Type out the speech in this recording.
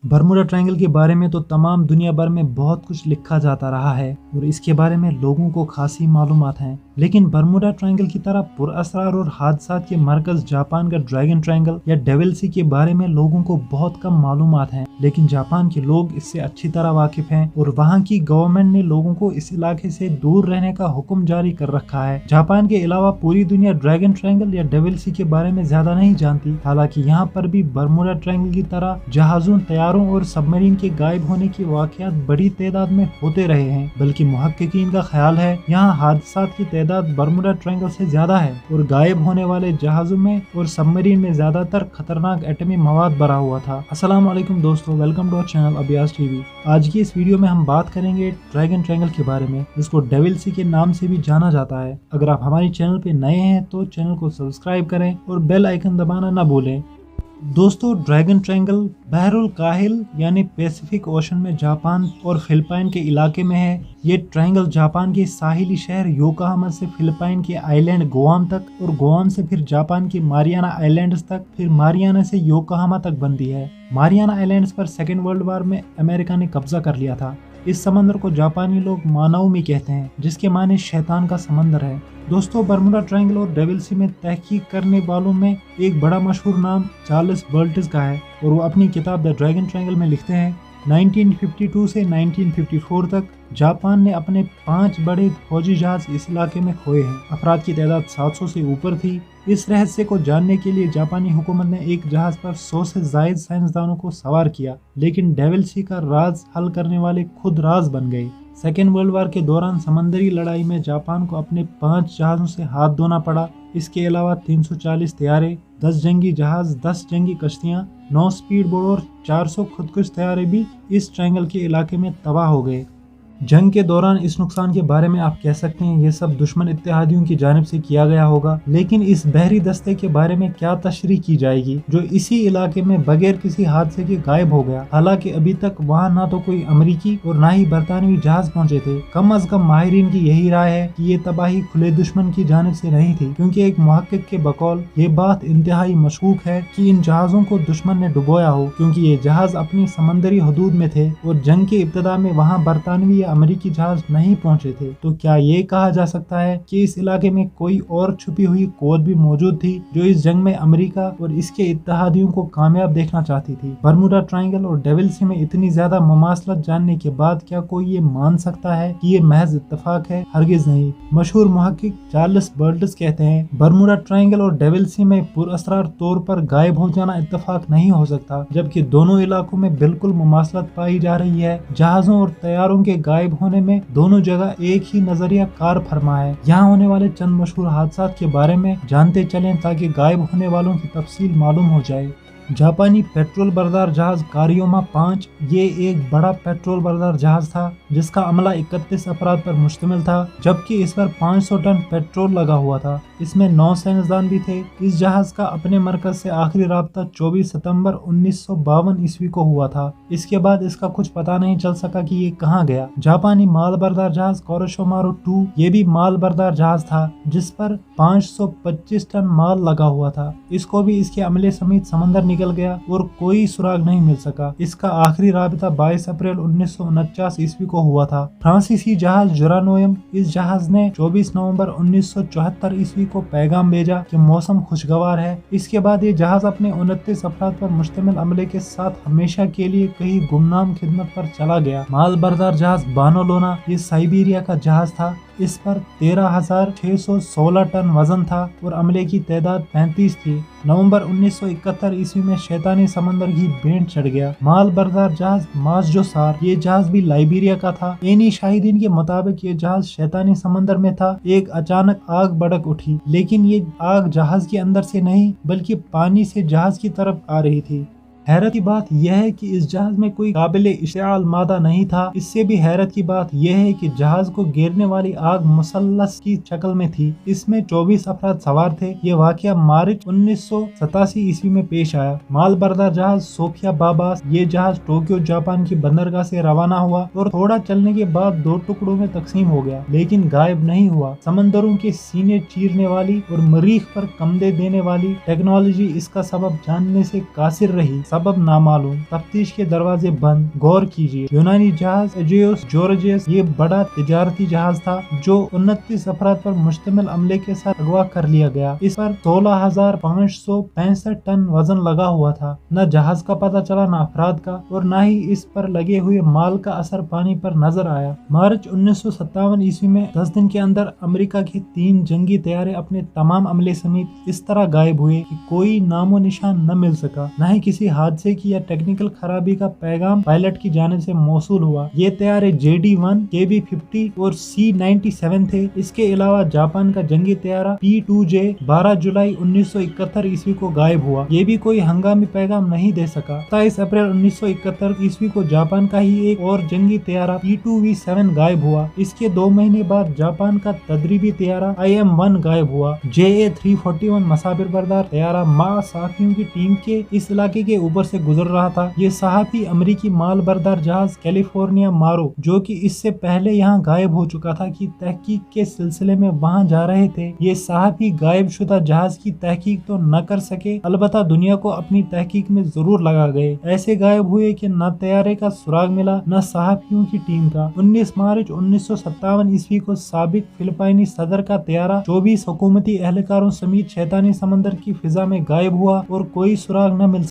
Bermuda triangle के बारे में तो तमाम दुनिया भर में बहुत कुछ लिखा जाता रहा है और इसके बारे में लोगों को खासी मालूमात हैं, लेकिन बरमूडा ट्रायंगल की तरह पुरअसरार और हादसात के मरकज जापान का ड्रैगन ट्रायंगल या डेविल सी के बारे में लोगों को बहुत कम मालूमात हैं। लेकिन जापान के लोग इससे अच्छी तरह वाकिफ हैं और वहाँ की गवर्नमेंट ने लोगों को इस इलाके से दूर रहने का हुक्म जारी कर रखा है। जापान के अलावा पूरी दुनिया ड्रैगन ट्रायंगल या डेविल सी के बारे में ज्यादा नहीं जानती। हालांकि यहाँ पर भी बरमूडा ट्रायंगल की तरह जहाजों, तैयारों और सबमरीन के गायब होने की वाकयात बड़ी तादाद में होते रहे हैं, बल्कि मुहक्किकीन का ख्याल है यहाँ हादसात की तादाद बरमूडा ट्रायंगल से ज्यादा है और गायब होने वाले जहाजों में और सबमरीन में ज्यादातर खतरनाक एटमी मवाद भरा हुआ था। अस्सलाम वालेकुम दोस्तों, वेलकम टू आवर चैनल अबियास टीवी। आज की इस वीडियो में हम बात करेंगे ड्रैगन ट्रायंगल के बारे में, जिसको डेविल सी के नाम से भी जाना जाता है। अगर आप हमारे चैनल पे नए हैं तो चैनल को सब्सक्राइब करें और बेल आइकन दबाना न भूलें। दोस्तों, ड्रैगन ट्रायंगल बहरुल काहिल यानी पैसिफिक ओशन में जापान और फिलिपाइन के इलाके में है। ये ट्रायंगल जापान के साहिली शहर योकोहामा से फिलिपाइन के आइलैंड गुआम तक और गुआम से फिर जापान के मारियाना आइलैंड्स तक, फिर मारियाना से योकोहामा तक बनती है। मारियाना आइलैंड्स पर सेकेंड वर्ल्ड वॉर में अमेरिका ने कब्जा कर लिया था। इस समंदर को जापानी लोग मानाउमी कहते हैं, जिसके माने शैतान का समंदर है। दोस्तों, बरमूडा ट्रायंगल और डेविल सी में तहकीक करने वालों में एक बड़ा मशहूर नाम चार्ल्स बर्टिस का है और वो अपनी किताब द ड्रैगन ट्रायंगल में लिखते हैं 1952 से 1954 तक जापान ने अपने 5 बड़े फौजी जहाज इस इलाके में खोए हैं। अफराद की तादाद 700 से ऊपर थी। इस रहस्य को जानने के लिए जापानी हुकूमत ने एक जहाज पर 100 से जायद साइंसदानों को सवार किया, लेकिन डेविल सी का राज हल करने वाले खुद राज बन गए। सेकेंड वर्ल्ड वॉर के दौरान समंदरी लड़ाई में जापान को अपने 5 जहाजों से हाथ धोना पड़ा। इसके अलावा 340 तैयारे, 10 जंगी जहाज, 10 जंगी कश्तियां, 9 स्पीड बोट और 400 खुदकुश तैयारे भी इस ट्रायंगल के इलाके में तबाह हो गए। जंग के दौरान इस नुकसान के बारे में आप कह सकते हैं ये सब दुश्मन इत्तेहादियों की जानिब से किया गया होगा, लेकिन इस बहरी दस्ते के बारे में क्या तशरीह की जाएगी जो इसी इलाके में बगैर किसी हादसे के गायब हो गया। हालांकि अभी तक वहां ना तो कोई अमेरिकी और ना ही बरतानवी जहाज पहुंचे थे। कम अज कम माहिरीन की यही राय है कि ये तबाही खुले दुश्मन की जानिब से नहीं थी, क्योंकि एक मुहक्किक के बकौल ये बात इंतहाई मशकूक है कि इन जहाजों को दुश्मन ने डुबोया हो, क्योंकि ये जहाज अपनी समंदरी हदूद में थे और जंग के इब्तिदा में वहाँ बरतानवी अमेरिकी जहाज नहीं पहुंचे थे। तो क्या ये कहा जा सकता है कि इस इलाके में कोई और छुपी हुई कुव्वत भी मौजूद थी जो इस जंग में अमेरिका और इसके इत्तेहादियों को कामयाब देखना चाहती थी? बरमूडा ट्रायंगल और डेविल सी में इतनी ज्यादा मुमासलत जानने के बाद क्या कोई ये मान सकता है कि ये महज इत्तेफाक है? हरगिज नहीं। मशहूर मुहक्किक चार्ल्स बर्टिस कहते हैं बरमूडा ट्रायंगल और डेविल सी में पुरअसरार तौर पर गायब हो जाना इत्तेफाक नहीं हो सकता, जबकि दोनों इलाकों में बिल्कुल मुमासलत पाई जा रही है। जहाजों और तैयारों के गायब होने में दोनों जगह एक ही नजरिया कार फरमा है। यहाँ होने वाले चंद मशहूर हादसात के बारे में जानते चलें ताकि गायब होने वालों की तफसील मालूम हो जाए। जापानी पेट्रोल बरदार जहाज कारियोमा 5 ये एक बड़ा पेट्रोल बरदार जहाज था जिसका अमला 31 अफराद पर मुश्तमिल था, जबकि इस पर 500 टन पेट्रोल लगा हुआ था। इसमें 9 साइंसदान भी थे। इस जहाज का अपने मरकज से आखिरी राब्ता 24 सितंबर 1952 ईस्वी को हुआ था। इसके बाद इसका कुछ पता नहीं चल सका कि ये कहाँ गया। जापानी माल बरदार जहाज कोरोशिमारू 2 ये भी माल बरदार जहाज था जिस पर 525 टन माल लगा हुआ था। इसको भी इसके अमले समेत समंदर निकल गया और कोई सुराग नहीं मिल सका। इसका आखिरी राबिता 22 अप्रैल 1949 ईस्वी को हुआ था। फ्रांसीसी जहाज जुरानोयम, इस जहाज ने 24 नवंबर 1974 ईस्वी को पैगाम भेजा कि मौसम खुशगवार है। इसके बाद ये जहाज अपने 29 अफराद पर मुश्तमिल अमले के साथ हमेशा के लिए कहीं गुमनाम खिदमत पर चला गया। माल बरदार जहाज बानोलोना ये साइबेरिया का जहाज था। इस पर 13,616 टन वजन था और अमले की तादाद 35 थी। नवंबर 1971 ईस्वी में शैतानी समंदर की भेंट चढ़ गया। माल बरदार जहाज मास्जोसार ये जहाज भी लाइबेरिया का था। एनी शाहिदीन के मुताबिक ये जहाज शैतानी समंदर में था। एक अचानक आग भड़क उठी, लेकिन ये आग जहाज के अंदर से नहीं बल्कि पानी से जहाज की तरफ आ रही थी। हैरत की बात यह है कि इस जहाज में कोई काबिले इश्तिआल मादा नहीं था। इससे भी हैरत की बात यह है कि जहाज को घेरने वाली आग मुसल्लस की शक्ल में थी। इसमें 24 अफराद सवार थे। ये वाकया मार्च 1987 ईस्वी में पेश आया। माल बरदार जहाज सोफिया बाबास ये जहाज टोक्यो जापान की बंदरगाह से रवाना हुआ और थोड़ा चलने के बाद 2 टुकड़ों में तकसीम हो गया, लेकिन गायब नहीं हुआ। समंदरों के सीने चीरने वाली और मरीख पर कमदे देने वाली टेक्नोलॉजी इसका सबब जानने से कासिर रही। सबब नामालूम, तफ्तीश के दरवाजे बंद। गौर कीजिए, यूनानी जहाज एजियोस जॉर्जियस ये बड़ा तिजारती जहाज था जो 29 अफराद पर मुश्तमिल अमले के साथ अगवा कर लिया गया। इस पर 16,565 टन वजन लगा हुआ था। न जहाज का पता चला, न अफराद का, और न ही इस पर लगे हुए माल का असर पानी पर नजर आया। मार्च 1957 ईस्वी में 10 दिन के अंदर अमेरिका के 3 जंगी तैयारे अपने तमाम अमले समेत इस तरह गायब हुए कि कोई नामो निशान न मिल सका। न ही किसी हादसे की या टेक्निकल खराबी का पैगाम पायलट की जानिब से मौसूल हुआ। ये तैयारे JD-1, KB-50 और C-97 थे। इसके अलावा जापान का जंगी तैयारा P-2J 12 जुलाई 1971 ईस्वी को गायब हुआ। ये भी कोई हंगामी पैगाम नहीं दे सका। 27 अप्रैल 1971 ईस्वी को जापान का ही एक और जंगी तैयारा P-2V-7 गायब हुआ। इसके 2 महीने बाद जापान का तदरीबी तैयारा IM-1 गायब हुआ। JA-341 मसाफिर बरदार तैयारा मां साफियों की टीम के इस इलाके के ऊपर से गुजर रहा था। ये सहाफी अमेरिकी माल बरदार जहाज कैलिफोर्निया मारो, जो कि इससे पहले यहाँ गायब हो चुका था, की तहकीक के सिलसिले में वहाँ जा रहे थे। ये सहाफी गायब शुदा जहाज की तहकीक तो न कर सके, अलबत्ता दुनिया को अपनी तहकीक में जरूर लगा गए। ऐसे गायब हुए कि न तैयारे का सुराग मिला, न सहाफियों की टीम का। 19 मार्च 1957 ईस्वी को साबिक फिलिपाइनी सदर का तैयारा 24 हुकूमती एहलकारों समेत शैतानी समंदर की फिजा में गायब हुआ और कोई सुराग न मिल